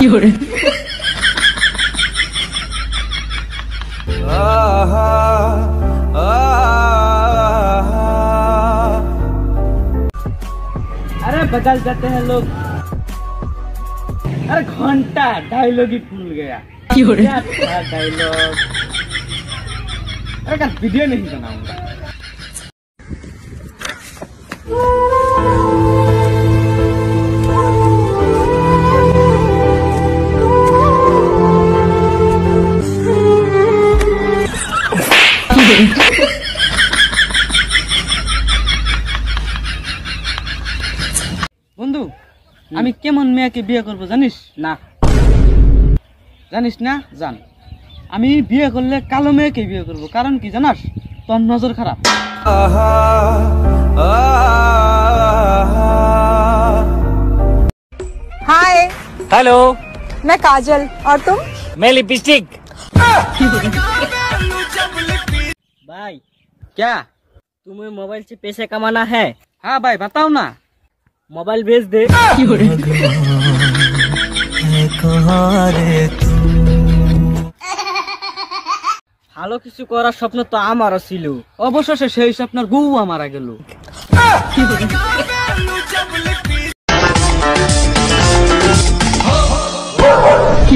अरे बदल जाते हैं लोग। अरे घंटा डायलॉग ही भूल गया। क्या था डायलॉग? अरे का वीडियो नहीं बनाऊंगा। বন্ধু, আমি কেমন মেয়েকে বিয়ে করব জানিস না? জানিস না? জান, আমি বিয়ে করলে কালো মেয়েকে বিয়ে করব। কারণ কি জানাস? তোর নজর খারাপ। हाय। हेलो। मैं काजल और तुम? मैं लिपस्टिक। भाई क्या तुम्हें मोबाइल से पैसे कमाना है? हाँ भाई बताओ ना। मोबाइल भेज दे। ভালো কিছু করার স্বপ্ন তো আমারও ছিল। অবশেষে সেই স্বপ্নের বউ মারা গেল। কি